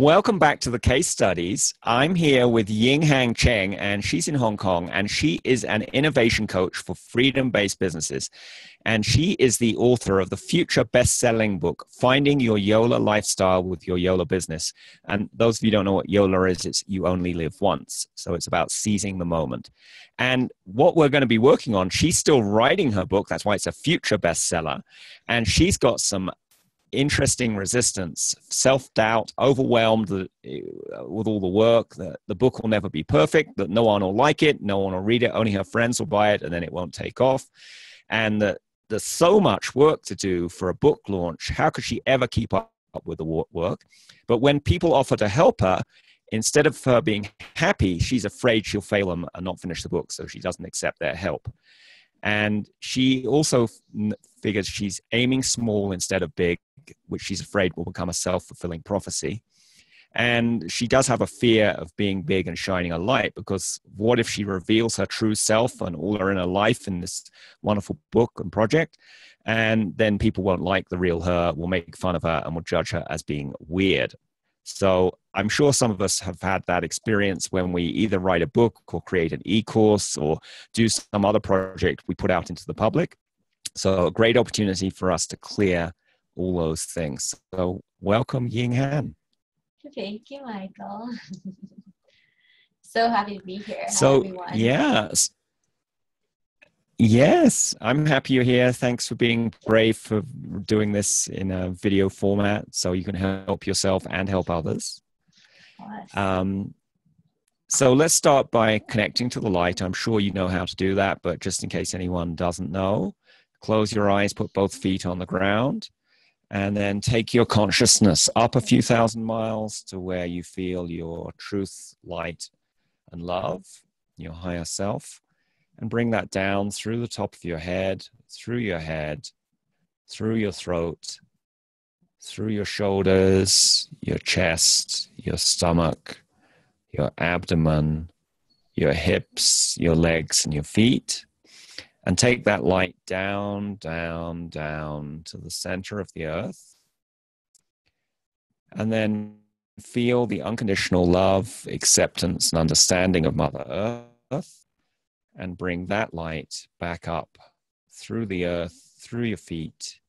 Welcome back to the case studies. I'm here with Ying Han Cheng, and she's in Hong Kong, and she is an innovation coach for freedom-based businesses. And she is the author of the future best-selling book, Finding Your YOLA Lifestyle with Your YOLA Business. And those of you who don't know what YOLA is, it's you only live once. So it's about seizing the moment. And what we're going to be working on, she's still writing her book. That's why it's a future bestseller. And she's got some interesting resistance, self-doubt, overwhelmed with all the work, that the book will never be perfect, that no one will like it, no one will read it, only her friends will buy it, and then it won't take off. And that there's so much work to do for a book launch. How could she ever keep up with the work? But when people offer to help her, instead of her being happy, she's afraid she'll fail them and not finish the book, so she doesn't accept their help. And she also figures she's aiming small instead of big, which she's afraid will become a self-fulfilling prophecy. And she does have a fear of being big and shining a light, because what if she reveals her true self and all her inner life in this wonderful book and project? And then people won't like the real her, will make fun of her, and will judge her as being weird. So I'm sure some of us have had that experience when we either write a book or create an e-course or do some other project we put out into the public. So a great opportunity for us to clear all those things. So welcome, Ying Han. Thank you, Michael. So happy to be here. So, hi, everyone. Yes, I'm happy you're here. Thanks for being brave for doing this in a video format so you can help yourself and help others. So let's start by connecting to the light. I'm sure you know how to do that, but just in case anyone doesn't know, close your eyes, put both feet on the ground, and then take your consciousness up a few thousand miles to where you feel your truth, light, and love, your higher self. And bring that down through the top of your head, through your throat, through your shoulders, your chest, your stomach, your abdomen, your hips, your legs, and your feet. And take that light down, down, down to the center of the earth. And then feel the unconditional love, acceptance, and understanding of Mother Earth. And bring that light back up through the earth, through your feet,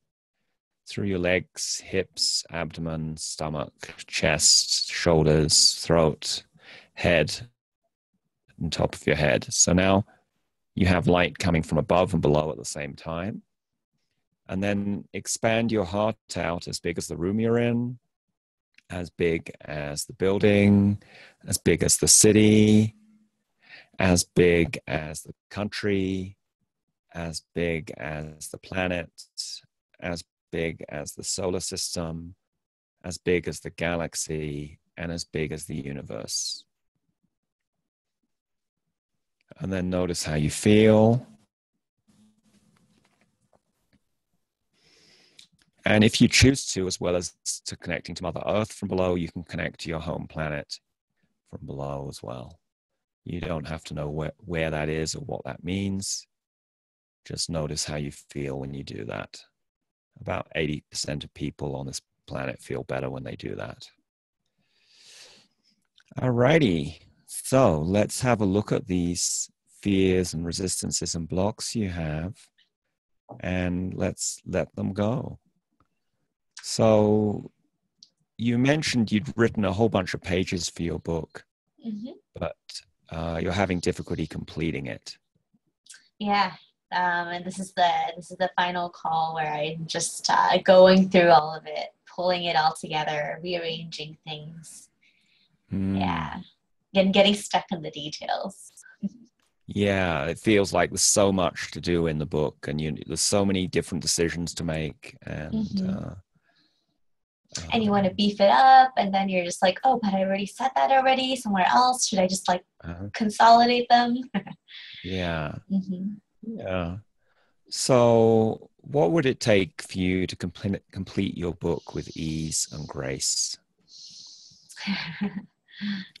through your legs, hips, abdomen, stomach, chest, shoulders, throat, head, and top of your head. So now you have light coming from above and below at the same time. And then expand your heart out as big as the room you're in, as big as the building, as big as the city, as big as the country, as big as the planet, as big as the solar system, as big as the galaxy, and as big as the universe. And then notice how you feel. And if you choose to, as well as to connecting to Mother Earth from below, you can connect to your home planet from below as well. You don't have to know where that is or what that means. Just notice how you feel when you do that. About 80% of people on this planet feel better when they do that. Alrighty, so let's have a look at these fears and resistances and blocks you have, and let's let them go. So you mentioned you'd written a whole bunch of pages for your book, but you're having difficulty completing it. Yeah, and this is the final call where I'm just going through all of it, pulling it all together, rearranging things. Yeah, and getting stuck in the details. Yeah, it feels like there's so much to do in the book, and there's so many different decisions to make, and and you want to beef it up, and then you're just like, oh, but I already said that already somewhere else. Should I just consolidate them? Yeah. Yeah. So what would it take for you to complete your book with ease and grace?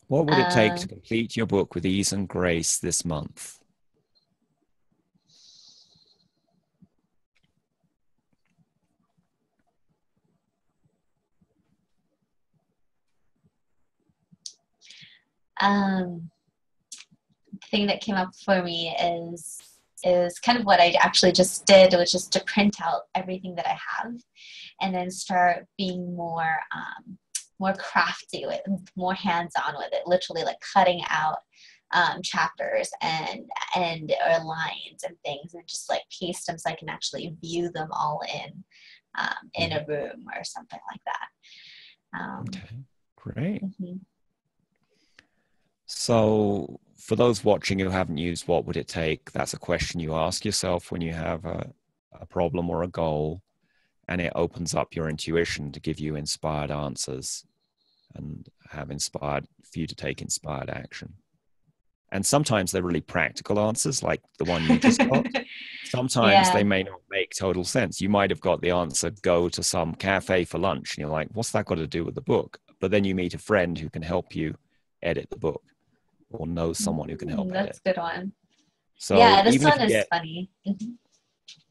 What would it take to complete your book with ease and grace this month? Um, the thing that came up for me is kind of what I actually just did, which is to print out everything that I have, and then start being more crafty with, more hands-on with it. Literally, like cutting out chapters and or lines and things, and just like paste them so I can actually view them all in a room or something like that. Okay, great. Mm-hmm. So for those watching who haven't used what would it take, that's a question you ask yourself when you have a problem or a goal, and it opens up your intuition to give you inspired answers and have inspired for you to take inspired action. And sometimes they're really practical answers like the one you just got. Sometimes Yeah. they may not make total sense. You might have got the answer, go to some cafe for lunch. And you're like, what's that got to do with the book? But then you meet a friend who can help you edit the book, or know someone who can help edit. That's a good one. So yeah, this even one if you is funny.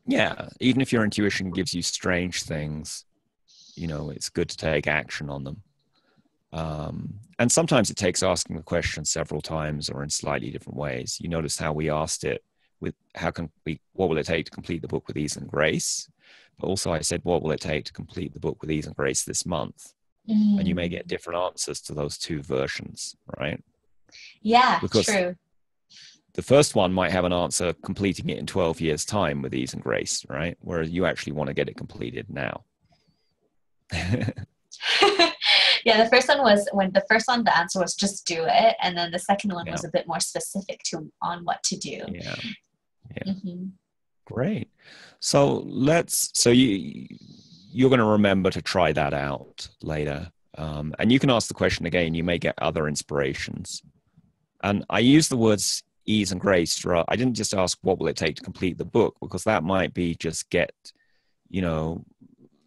yeah, even if your intuition gives you strange things, you know, it's good to take action on them. And sometimes it takes asking the question several times or in slightly different ways. You notice how we asked it with what will it take to complete the book with ease and grace? But also I said, what will it take to complete the book with ease and grace this month? And you may get different answers to those two versions, right? Yeah, because true. the first one might have an answer completing it in 12 years time with ease and grace, right? Whereas you actually want to get it completed now. Yeah, the first one, the answer was just do it. And then the second one was a bit more specific on what to do. Yeah. Mm-hmm. Great. So you're going to remember to try that out later. And you can ask the question again. You may get other inspirations. And I use the words ease and grace. I didn't just ask what will it take to complete the book, because that might be just get,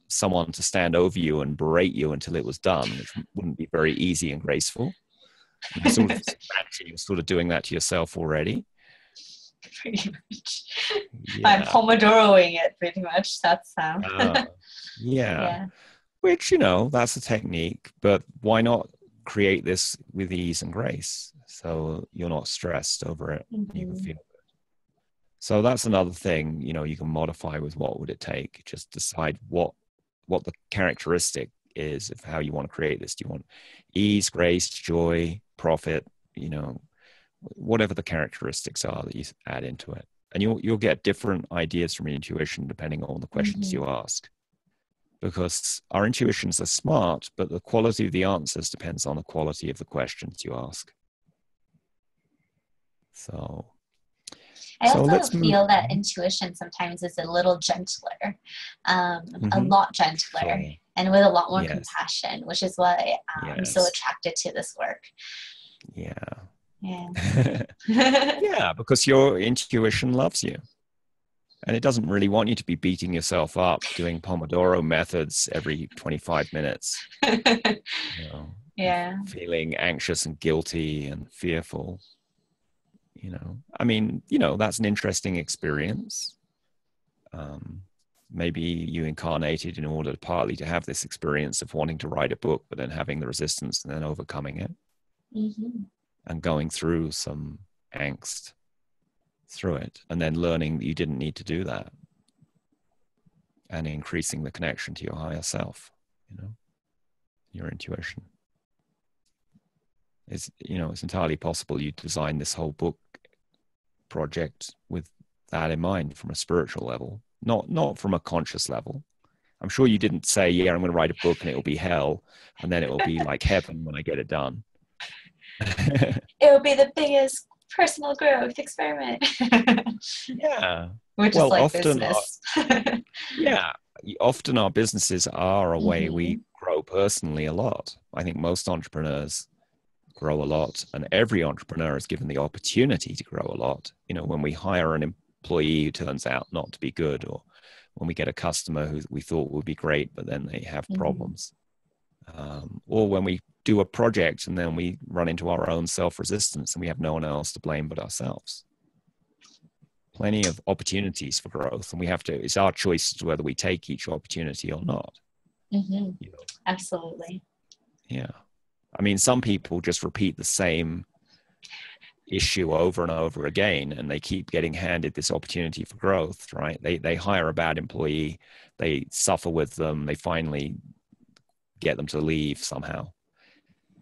someone to stand over you and berate you until it was done, which wouldn't be very easy and graceful. You sort of imagine you're sort of doing that to yourself already. Pretty much. Yeah. I'm Pomodoroing it pretty much. That's yeah. Which, that's a technique, but why not create this with ease and grace so you're not stressed over it? Mm-hmm. You can feel good. So that's another thing, you can modify with what would it take. Just decide what the characteristic is of how you want to create this. Do you want ease, grace, joy, profit, whatever the characteristics are that you add into it. And you'll get different ideas from your intuition depending on the questions you ask. Because our intuitions are smart, but the quality of the answers depends on the quality of the questions you ask. I also feel that intuition sometimes is a little gentler, a lot gentler, and with a lot more compassion, which is why I'm so attracted to this work. Yeah. Yeah. Yeah, because your intuition loves you. And it doesn't really want you to be beating yourself up, doing Pomodoro methods every 25 minutes. Yeah. Feeling anxious and guilty and fearful. That's an interesting experience. Maybe you incarnated in order partly to have this experience of wanting to write a book, but then having the resistance and then overcoming it and going through some angst through it, and then learning that you didn't need to do that and increasing the connection to your higher self, your intuition. It's entirely possible you designed this whole book project with that in mind from a spiritual level, not from a conscious level. I'm sure you didn't say, I'm going to write a book and it'll be hell and then it'll be like heaven when I get it done. It'll be the biggest personal growth experiment. Yeah. Which is like often business. Often our businesses are a way we grow personally a lot. I think most entrepreneurs grow a lot, and every entrepreneur is given the opportunity to grow a lot. When we hire an employee who turns out not to be good, or when we get a customer who we thought would be great, but then they have problems. Or when we do a project and then we run into our own self-resistance and we have no one else to blame but ourselves. Plenty of opportunities for growth, and it's our choice as to whether we take each opportunity or not. Absolutely. Yeah. I mean, some people just repeat the same issue over and over again, and they keep getting handed this opportunity for growth, right? They hire a bad employee, they suffer with them, they finally get them to leave somehow,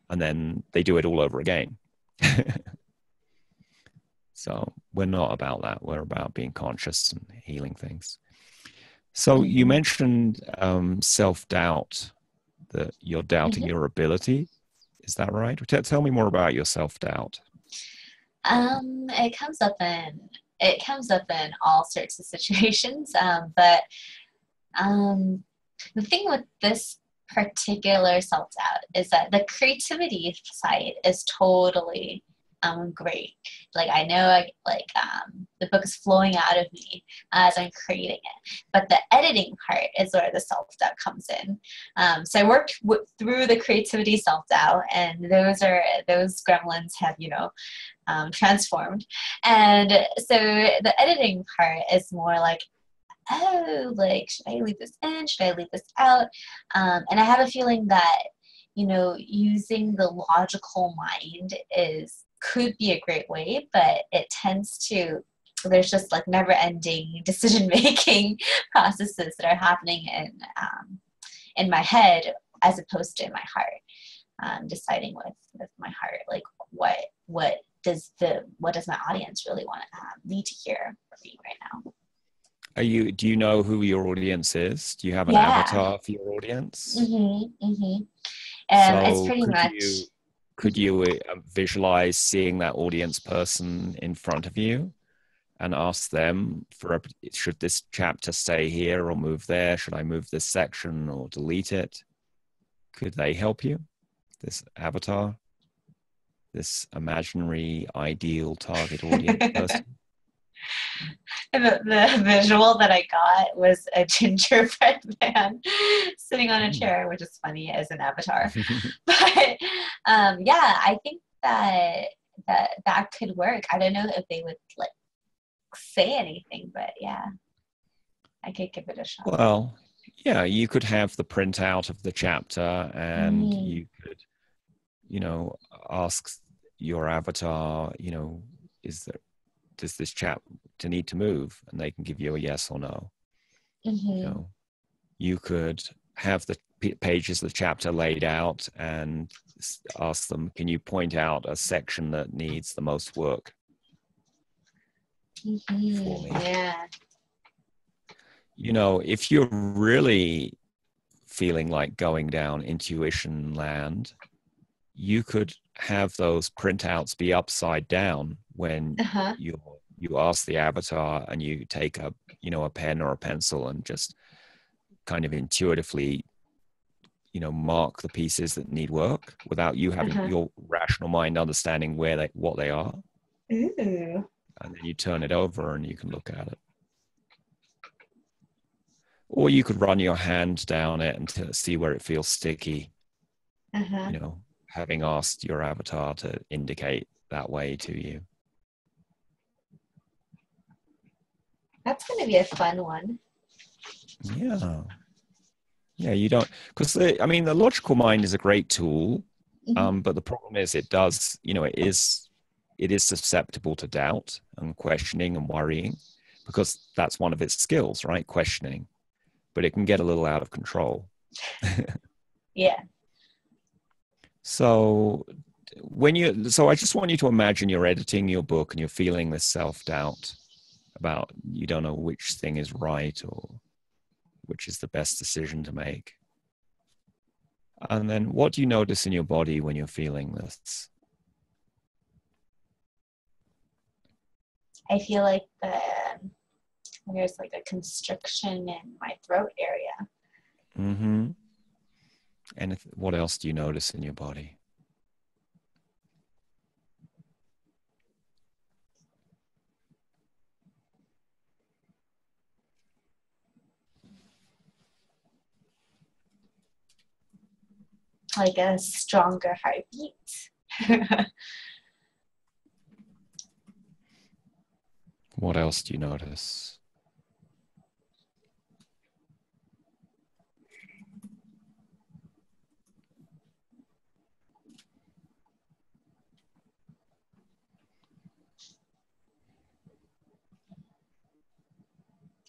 and then they do it all over again. So we're not about that. We're about being conscious and healing things. So you mentioned self-doubt, that you're doubting your ability. Is that right? Tell me more about your self-doubt. It comes up in all sorts of situations. But the thing with this particular self-doubt is that the creativity side is totally great. Like I know the book is flowing out of me as I'm creating it, but the editing part is where the self-doubt comes in. So I worked through the creativity self-doubt, and those gremlins have transformed. And so the editing part is more like, oh, like, should I leave this in? Should I leave this out? And I have a feeling that, using the logical mind could be a great way, but it tends to, there's just like never ending decision-making processes that are happening in my head as opposed to in my heart. Deciding with my heart, like what does my audience really need to hear from me right now? Do you know who your audience is? Do you have an Yeah. avatar for your audience? It's pretty much. Could you visualize seeing that audience person in front of you and ask them should this chapter stay here or move there? Should I move this section or delete it? Could they help you? This avatar, this imaginary ideal target audience person? The visual that I got was a gingerbread man sitting on a chair, which is funny as an avatar. But I think that could work. I don't know if they would like say anything, but yeah, I could give it a shot. Well, yeah, you could have the printout of the chapter, and you could, ask your avatar, does this chapter need to move? And they can give you a yes or no. You could have the pages of the chapter laid out and ask them, can you point out a section that needs the most work for me? Yeah. If you're really feeling like going down intuition land, you could have those printouts be upside down when you ask the avatar, and you take a pen or a pencil and just kind of intuitively mark the pieces that need work without you having your rational mind understanding what they are. Ooh. And then you turn it over and you can look at it. Or you could run your hand down it and see where it feels sticky. Having asked your avatar to indicate that way to you. That's going to be a fun one. Yeah, you don't, because the logical mind is a great tool, but the problem is it is susceptible to doubt and questioning and worrying, because that's one of its skills, right? Questioning, but it can get a little out of control. Yeah. So I just want you to imagine you're editing your book and you're feeling this self-doubt about you don't know which thing is right or which is the best decision to make. And then what do you notice in your body when you're feeling this? I feel like there's like a constriction in my throat area. And what else do you notice in your body? Like a stronger heartbeat. What else do you notice?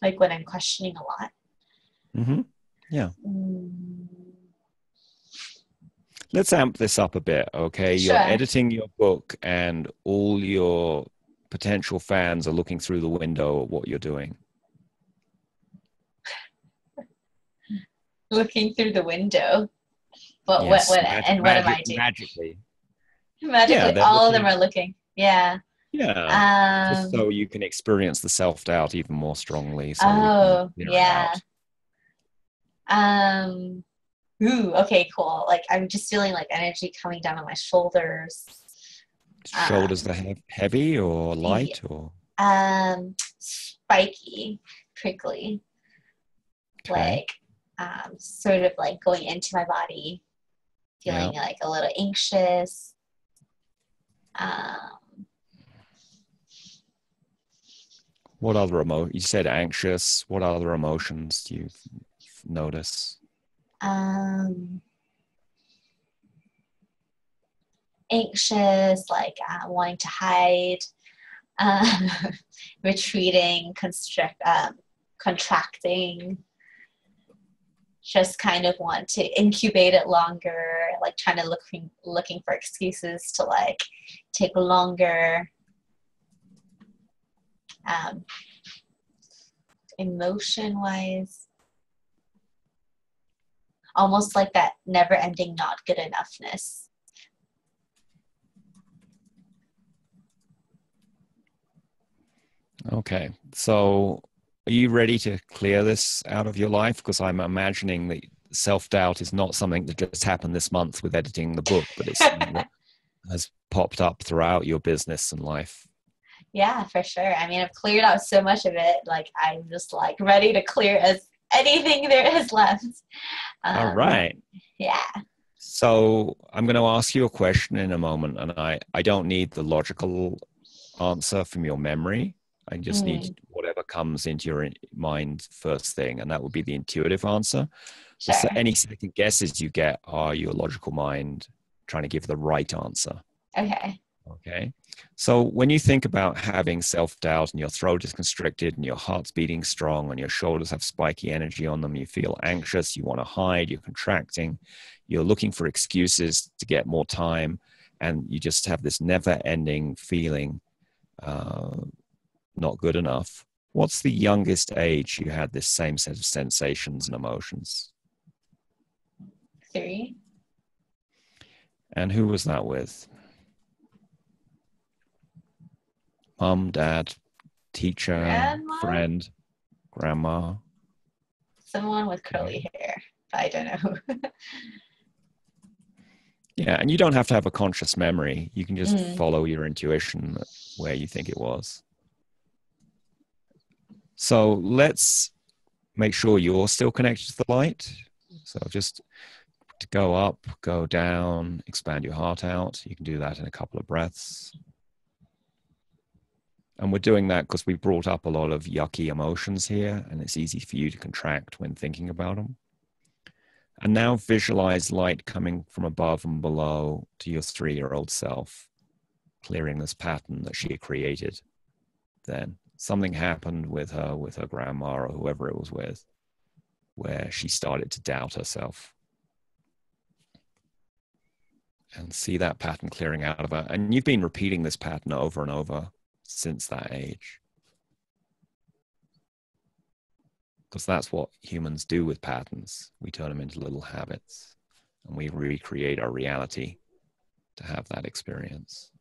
like when I'm questioning a lot. Mm-hmm. Yeah. Mm, Let's amp this up a bit, okay? You're sure. editing your book and all your potential fans are looking through the window at what you're doing. Looking through the window. Yes, What am I doing? magically. Yeah, Magically, they're all of them looking. are looking. Yeah. Yeah, just Um, so you can experience the self-doubt even more strongly, so we can oh, clear it yeah. out. Um, ooh, okay, cool. Like I'm just feeling like energy coming down on my shoulders. Shoulders Um, are heavy or yeah, light or spiky, prickly, okay. like sort of like going into my body, Yeah. feeling like a little anxious. Um, What other you said anxious. What other emotions do you notice? um, Anxious, like wanting to hide, um, retreating, contracting, just kind of want to incubate it longer, like trying to looking for excuses to like take longer. Um, Emotion wise, almost like that never ending not good enoughness. Okay. So are you ready to clear this out of your life? Because I'm imagining that self-doubt is not something that just happened this month with editing the book, but it's something that has popped up throughout your business and life. Yeah, for sure. I mean, I've cleared out so much of it. Like I'm just like ready to clear as anything there is left. All Um, right. yeah. So I'm going to ask you a question in a moment, and I don't need the logical answer from your memory. I just need Mm, whatever comes into your mind first thing, and that would be the intuitive answer. sure. Any second guesses you get are your logical mind trying to give the right answer. Okay. Okay. So when you think about having self-doubt and your throat is constricted and your heart's beating strong and your shoulders have spiky energy on them, you feel anxious, you want to hide, you're contracting, you're looking for excuses to get more time, and you just have this never-ending feeling not good enough. What's the youngest age you had this same set of sensations and emotions? 3. And who was that with? Mom, dad, teacher, Grandma? friend, grandma? Someone with Okay. curly hair. I don't know. Yeah, and you don't have to have a conscious memory. You can just Mm, follow your intuition where you think it was. So let's make sure you're still connected to the light. So just to go up, go down, expand your heart out. You can do that in a couple of breaths. And we're doing that because we brought up a lot of yucky emotions here, and it's easy for you to contract when thinking about them. And now visualize light coming from above and below to your 3-year-old self, clearing this pattern that she created then. Something happened with her grandma or whoever it was with, where she started to doubt herself. And see that pattern clearing out of her. And you've been repeating this pattern over and over since that age. Because that's what humans do with patterns. We turn them into little habits and we recreate our reality to have that experience.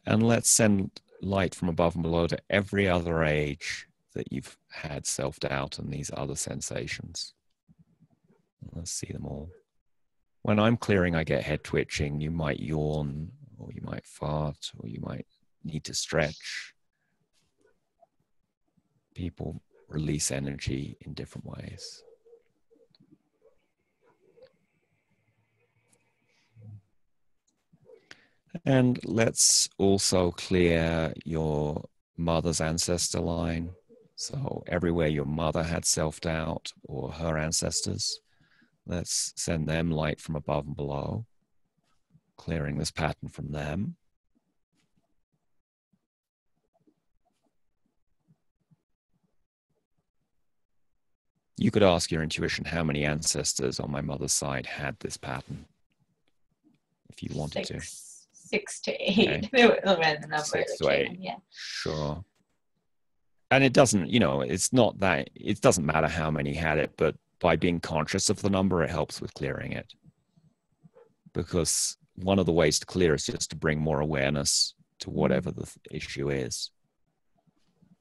And let's send light from above and below to every other age that you've had self-doubt and these other sensations. Let's see them all. When I'm clearing, I get head twitching. You might yawn, or you might fart, or you might need to stretch. People release energy in different ways. And let's also clear your mother's ancestor line. So everywhere your mother had self-doubt or her ancestors, let's send them light from above and below, clearing this pattern from them. You could ask your intuition how many ancestors on my mother's side had this pattern, if you wanted to. 6 to 8. Okay. The number 6 to 8. Yeah. Sure. And it doesn't, it's not that, it doesn't matter how many had it, but by being conscious of the number, it helps with clearing it. Because one of the ways to clear is just to bring more awareness to whatever the issue is.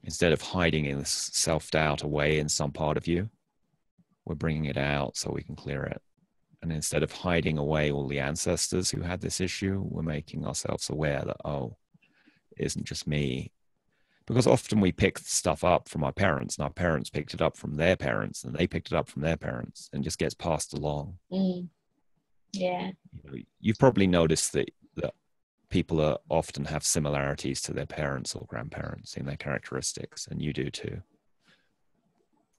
Instead of hiding in this self-doubt away in some part of you, we're bringing it out so we can clear it. And instead of hiding away all the ancestors who had this issue, we're making ourselves aware that, oh, it isn't just me. Because often we pick stuff up from our parents, and our parents picked it up from their parents, and they picked it up from their parents, and it just gets passed along. Yeah. You've probably noticed that people often have similarities to their parents or grandparents in their characteristics, and you do too.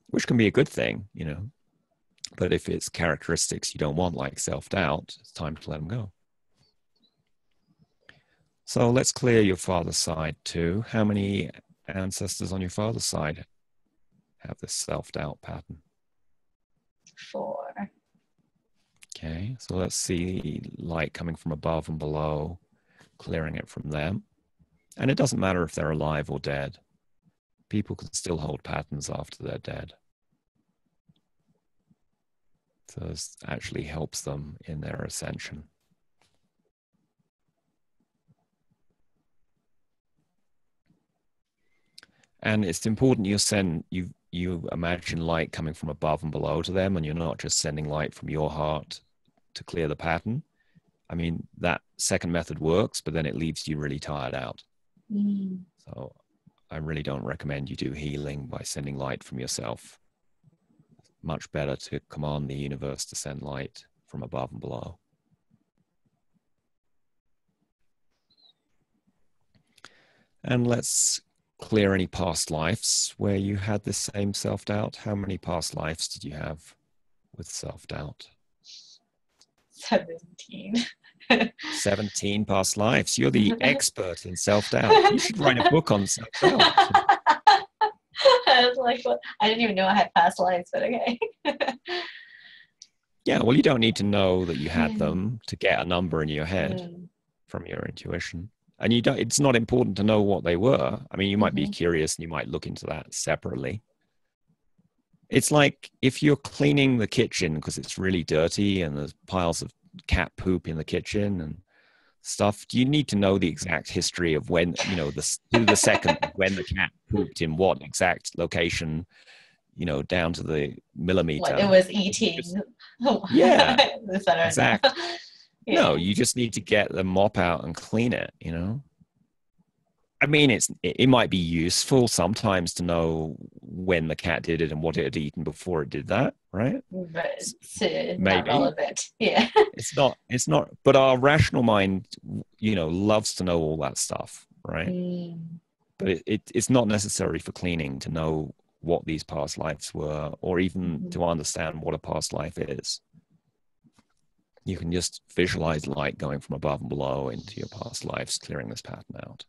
Which can be a good thing, But if it's characteristics you don't want, like self-doubt, it's time to let them go. So let's clear your father's side too. How many ancestors on your father's side have this self-doubt pattern? 4. Okay, so let's see light coming from above and below, clearing it from them. And it doesn't matter if they're alive or dead. People can still hold patterns after they're dead. So this actually helps them in their ascension. And it's important you imagine light coming from above and below to them, and you're not just sending light from your heart to clear the pattern. I mean, that second method works, but then it leaves you really tired out. So I really don't recommend you do healing by sending light from yourself. Much better to command the universe to send light from above and below. And let's clear any past lives where you had the same self-doubt. How many past lives did you have with self-doubt? 17. 17 past lives. You're the expert in self-doubt. You should write a book on self-doubt. I was like, well, I didn't even know I had past lives, but okay. Yeah, well, you don't need to know that you had them to get a number in your head from your intuition. And it's not important to know what they were. I mean, you might be curious and you might look into that separately. It's like if you're cleaning the kitchen because it's really dirty and there's piles of cat poop in the kitchen and stuff, do you need to know the exact history of when, the second when the cat pooped in what exact location, down to the millimeter? What it was eating. Yeah, exactly. Yeah. No, you just need to get the mop out and clean it, I mean, it might be useful sometimes to know when the cat did it and what it had eaten before it did that, right? But it's maybe not relevant. Yeah. It's not, but our rational mind, loves to know all that stuff, right? But it's not necessary for cleaning to know what these past lives were, or even to understand what a past life is. You can just visualize light going from above and below into your past lives, clearing this pattern out.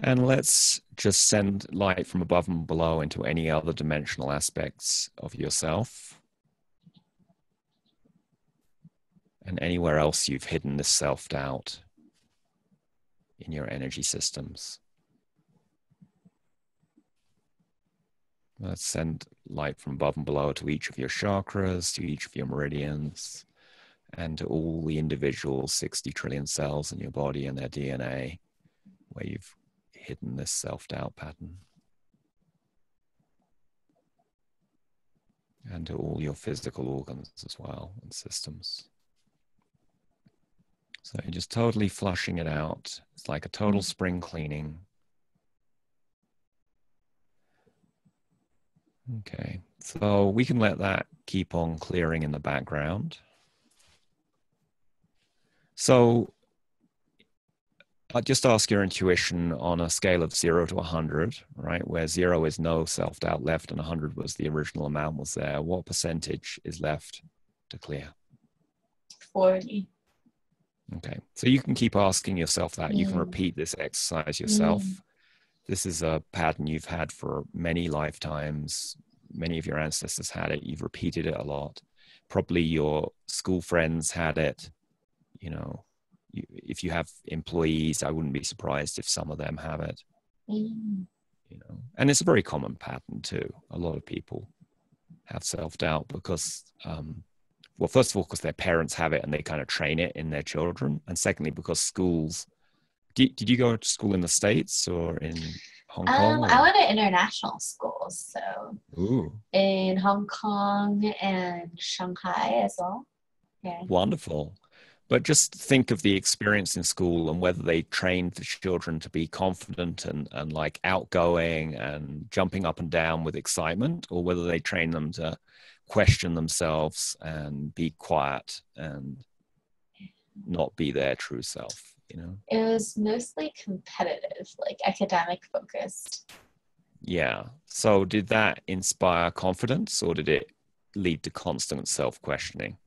And let's just send light from above and below into any other dimensional aspects of yourself. And anywhere else you've hidden this self-doubt in your energy systems. Let's send light from above and below to each of your chakras, to each of your meridians, and to all the individual 60 trillion cells in your body and their DNA, where you've hidden this self-doubt pattern. And to all your physical organs as well and systems. So you're just totally flushing it out. It's like a total spring cleaning. Okay, so we can let that keep on clearing in the background. So I'll just ask your intuition on a scale of 0 to 100, right? Where 0 is no self-doubt left and 100 was the original amount was there. What percentage is left to clear? 40. Okay, so you can keep asking yourself that. You can repeat this exercise yourself. This is a pattern you've had for many lifetimes. Many of your ancestors had it. You've repeated it a lot. Probably your school friends had it. You know, if you have employees, I wouldn't be surprised if some of them have it. You know, and it's a very common pattern too. A lot of people have self-doubt because, well, first of all, because their parents have it and they kind of train it in their children. And secondly, because schools, did you go to school in the States or in Hong Kong? Or? I went to international schools, so Ooh. in Hong Kong and Shanghai as well. Yeah. Wonderful. But just think of the experience in school and whether they trained the children to be confident and like outgoing and jumping up and down with excitement, or whether they train them to question themselves and be quiet and not be their true self, you know? It was mostly competitive, like academic focused. Yeah. So did that inspire confidence or did it lead to constant self-questioning?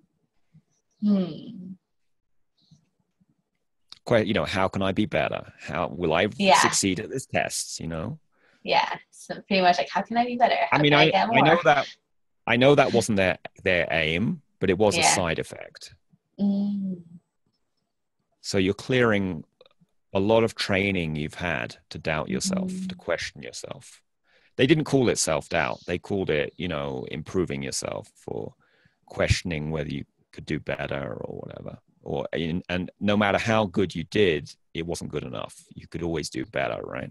You know, how can I be better? How will I succeed at this test? You know? Yeah. So pretty much like, how can I be better? How can I get more? I know that wasn't their aim, but it was a side effect. So you're clearing a lot of training you've had to doubt yourself, to question yourself. They didn't call it self-doubt. They called it, you know, improving yourself or questioning whether you could do better or whatever. And no matter how good you did, it wasn't good enough. You could always do better, right?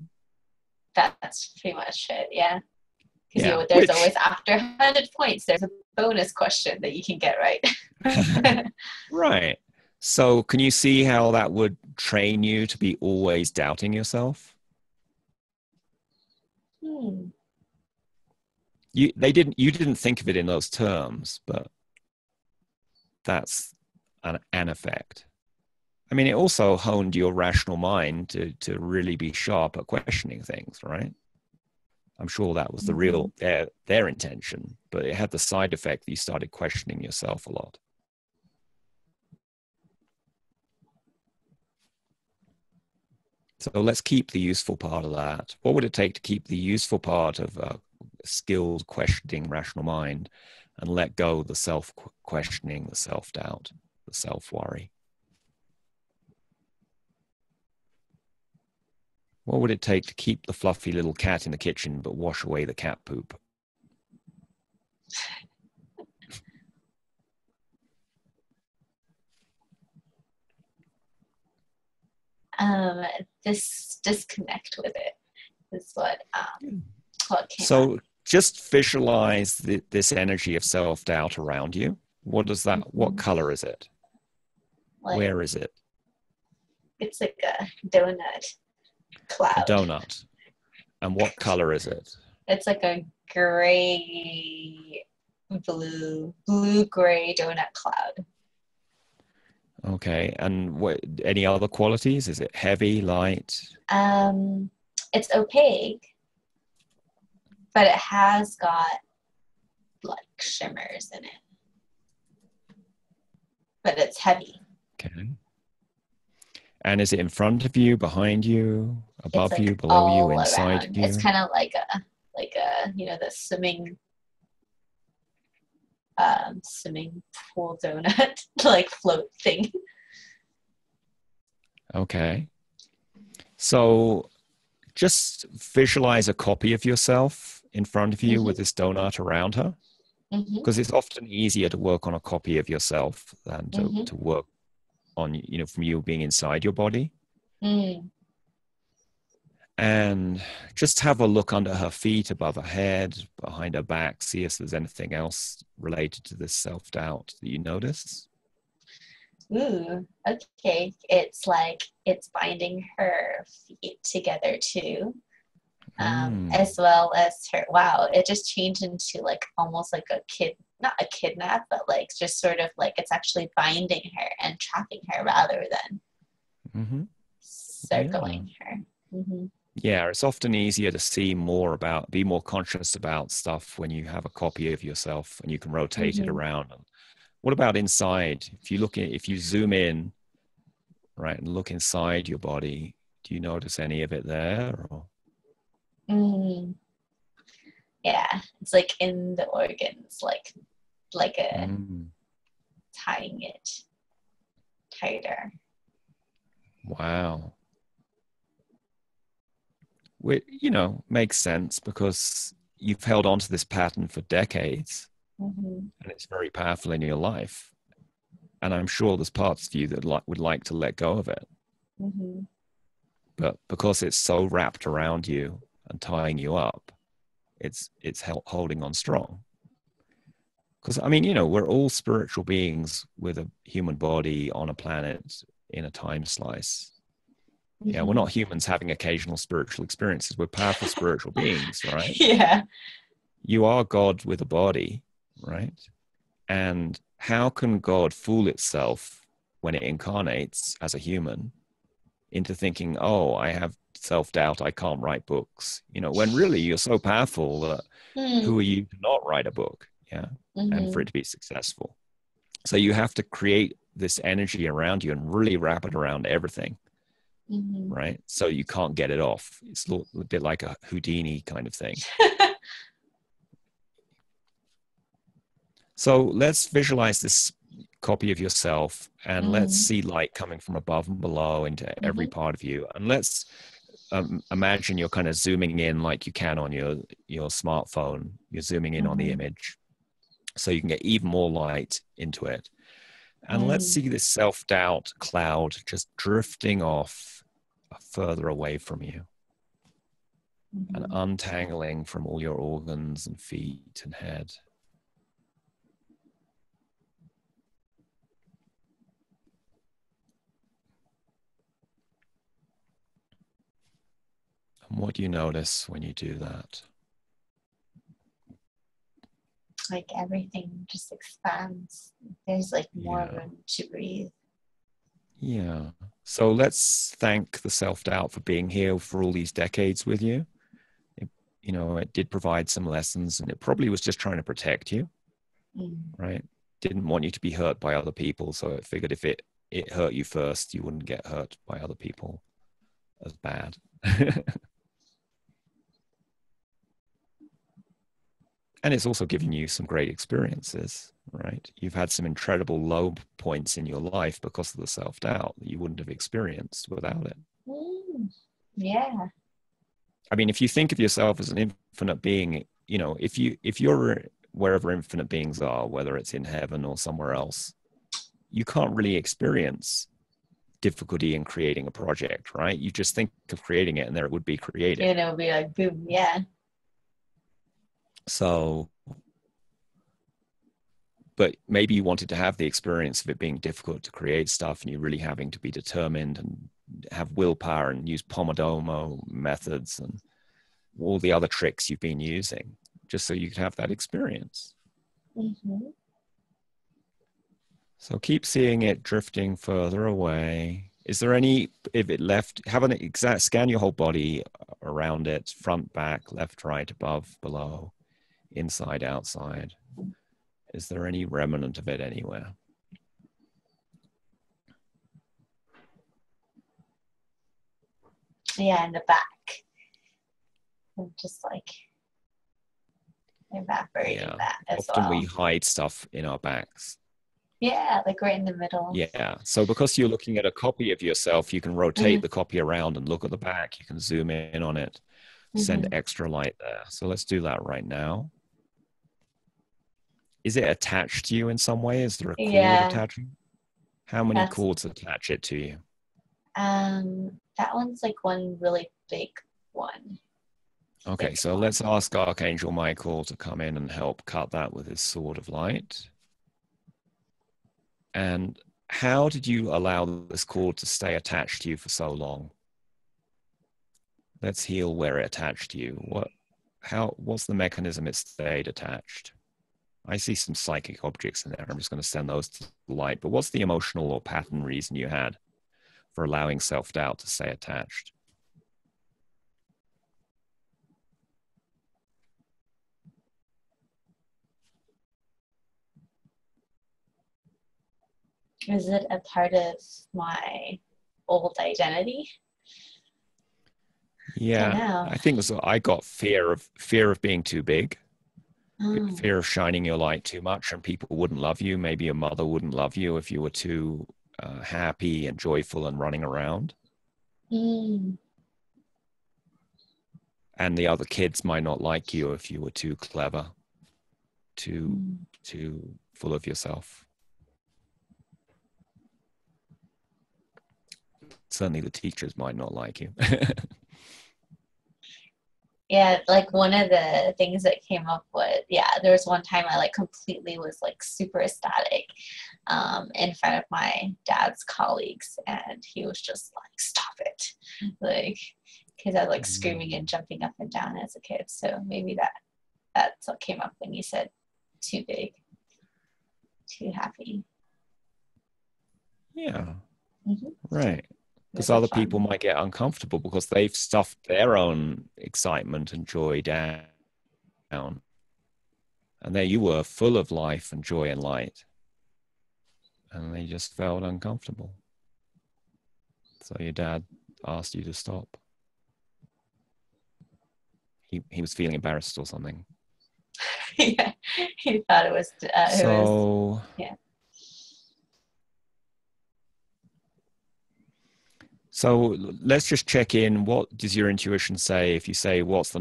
That's pretty much it, yeah. Yeah. There's always, after 100 points, there's a bonus question that you can get right. Right. So can you see how that would train you to be always doubting yourself? You didn't think of it in those terms, but that's an effect. I mean, it also honed your rational mind to really be sharp at questioning things, right? I'm sure that was the real their intention, but it had the side effect that you started questioning yourself a lot. So let's keep the useful part of that. What would it take to keep the useful part of a skilled questioning rational mind and let go the self-questioning, the self-doubt, the self-worry? What would it take to keep the fluffy little cat in the kitchen but wash away the cat poop? This disconnect with it is what came So just visualize this energy of self-doubt around you. What does that, what color is it? Where is it? It's like a donut cloud. A donut. And what color is it? It's like a gray, blue-gray donut cloud. Okay. And any other qualities? Is it heavy, light? It's opaque, but it has got like shimmers in it. But it's heavy. Okay. And is it in front of you, behind you, above you, below you, inside you? It's kind of like a the swimming pool donut like float thing. Okay. So just visualize a copy of yourself in front of you with this donut around her. Because it's often easier to work on a copy of yourself than to work on, from you being inside your body. And just have a look under her feet, above her head, behind her back, see if there's anything else related to this self-doubt that you notice. Ooh, okay. It's like it's binding her feet together too. Mm. as well as her. Wow, it just changed into like almost like a kid, not a kidnap, but like just sort of like it's actually binding her and trapping her rather than Mm-hmm. Yeah. circling her. Mm-hmm. Yeah, it's often easier to see more about, be more conscious about stuff when you have a copy of yourself and you can rotate it Mm-hmm. around. What about inside? If you look at, if you zoom in, right, and look inside your body, do you notice any of it there? Or? Mm-hmm. Yeah, it's like in the organs, like a Mm. tying it tighter. Wow. Which, you know, makes sense because you've held on to this pattern for decades Mm-hmm. and it's very powerful in your life. And I'm sure there's parts of you that would like to let go of it. Mm-hmm. But because it's so wrapped around you and tying you up, it's holding on strong. Because I mean, you know, we're all spiritual beings with a human body on a planet in a time slice. Yeah, we're Mm-hmm. not humans having occasional spiritual experiences. We're powerful spiritual beings, right? Yeah. You are God with a body, right? And how can God fool itself when it incarnates as a human into thinking, oh, I have self doubt, I can't write books, you know, when really you're so powerful that who are Mm-hmm. you to not write a book? Yeah. And for Mm-hmm. it to be successful. So you have to create this energy around you and really wrap it around everything, Mm-hmm. right? So you can't get it off. It's a bit like a Houdini kind of thing. So let's visualize this copy of yourself and let's Mm-hmm. see light coming from above and below into every Mm-hmm. part of you. And let's imagine you're kind of zooming in like you can on your smartphone. You're zooming in on the Mm-hmm. image so you can get even more light into it. And let's Mm-hmm. see this self-doubt cloud just drifting off further away from you and Mm-hmm. untangling from all your organs and feet and head. And what do you notice when you do that? Like everything just expands. There's like more Yeah. room to breathe. Yeah. So let's thank the self-doubt for being here for all these decades with you. It, you know, it did provide some lessons and it probably was just trying to protect you, Mm. right? Didn't want you to be hurt by other people. So it figured if it hurt you first, you wouldn't get hurt by other people as bad. And it's also given you some great experiences, right? You've had some incredible low points in your life because of the self-doubt that you wouldn't have experienced without it. Mm. Yeah. I mean, if you think of yourself as an infinite being, you know, if you're wherever infinite beings are, whether it's in heaven or somewhere else, you can't really experience difficulty in creating a project, right? You just think of creating it and there it would be created. And it'll be like boom, yeah. So, but maybe you wanted to have the experience of it being difficult to create stuff and you really having to be determined and have willpower and use Pomodoro methods and all the other tricks you've been using just so you could have that experience. Mm-hmm. So keep seeing it drifting further away. Is there any, if it left, have an exact scan your whole body around it, front, back, left, right, above, below, inside, outside. Is there any remnant of it anywhere? Yeah, in the back. And just like evaporating Yeah. that as Often we well. hide stuff in our backs. Yeah, like right in the middle. Yeah. So because you're looking at a copy of yourself, you can rotate Mm-hmm. the copy around and look at the back. You can zoom in on it, send Mm-hmm. extra light there. So let's do that right now. Is it attached to you in some way? Is there a cord Yeah, attaching? How many that's cords attach it to you? that one's like one really big one. Okay, Big so one. let's ask Archangel Michael to come in and help cut that with his sword of light. And how did you allow this cord to stay attached to you for so long? Let's heal where it attached to you. What's the mechanism it stayed attached? I see some psychic objects in there. I'm just going to send those to the light. But what's the emotional or pattern reason you had for allowing self-doubt to stay attached? Is it a part of my old identity? Yeah, I think so. I got fear of being too big, fear of shining your light too much, and people wouldn't love you. Maybe your mother wouldn't love you if you were too happy and joyful and running around. Mm. And the other kids might not like you if you were too clever, too full of yourself. Certainly the teachers might not like you. Yeah, like one of the things that came up was, there was one time I like completely was like super ecstatic in front of my dad's colleagues, and he was just like, "Stop it!" Like, because I was like screaming and jumping up and down as a kid. So maybe that's what came up when you said too big, too happy. Yeah, Mm-hmm. right. Because other people might get uncomfortable because they've stuffed their own excitement and joy down. And there you were, full of life and joy and light. And they just felt uncomfortable. So your dad asked you to stop. He was feeling embarrassed or something. Yeah, he thought it was. Yeah. So let's just check in. What does your intuition say if you say, what's the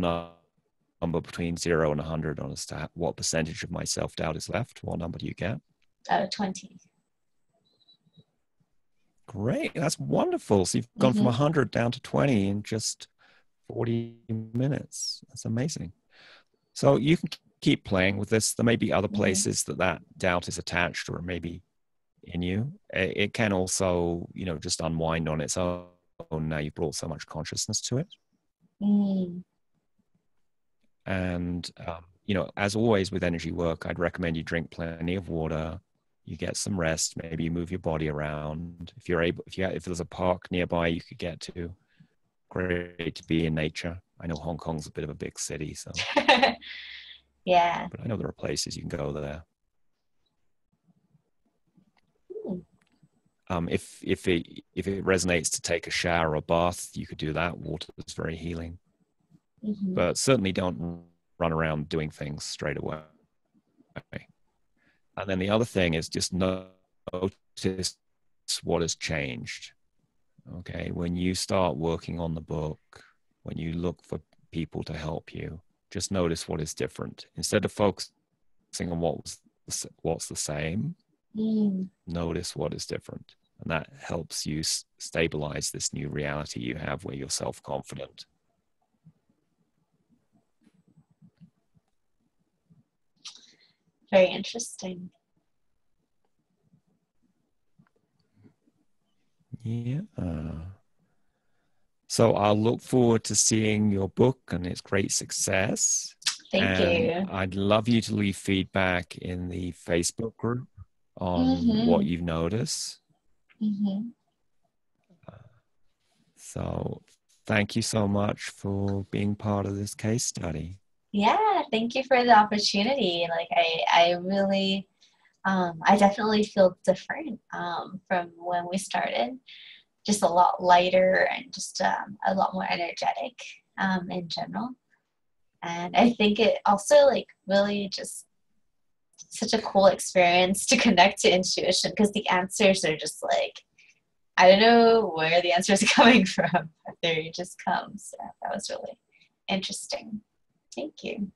number between 0 and 100 on a stat? What percentage of my self-doubt is left? What number do you get? 20. Great. That's wonderful. So you've gone from 100 down to 20 in just 40 minutes. That's amazing. So you can keep playing with this. There may be other places that doubt is attached, or maybe in you. It can also, just unwind on its own. Now you've brought so much consciousness to it. And, as always with energy work, I'd recommend you drink plenty of water. You get some rest. Maybe you move your body around. If there's a park nearby you could get to, great to be in nature. I know Hong Kong's a bit of a big city, so yeah. But I know there are places you can go there. If it resonates to take a shower or bath, you could do that. Water is very healing. But certainly don't run around doing things straight away. And then the other thing is just notice what has changed. Okay, when you start working on the book, when you look for people to help you, just notice what is different. Instead of focusing on what's the same, notice what is different. And that helps you stabilize this new reality you have where you're self-confident. Very interesting. Yeah. So I'll look forward to seeing your book and its great success. Thank you. I'd love you to leave feedback in the Facebook group on what you've noticed. So thank you so much for being part of this case study. Yeah, thank you for the opportunity. Like I really, I definitely feel different from when we started. Just a lot lighter and just a lot more energetic in general. And I think it also like really just such a cool experience to connect to intuition, because the answers are just like, I don't know where the answers are coming from, but they just come. So that was really interesting. Thank you.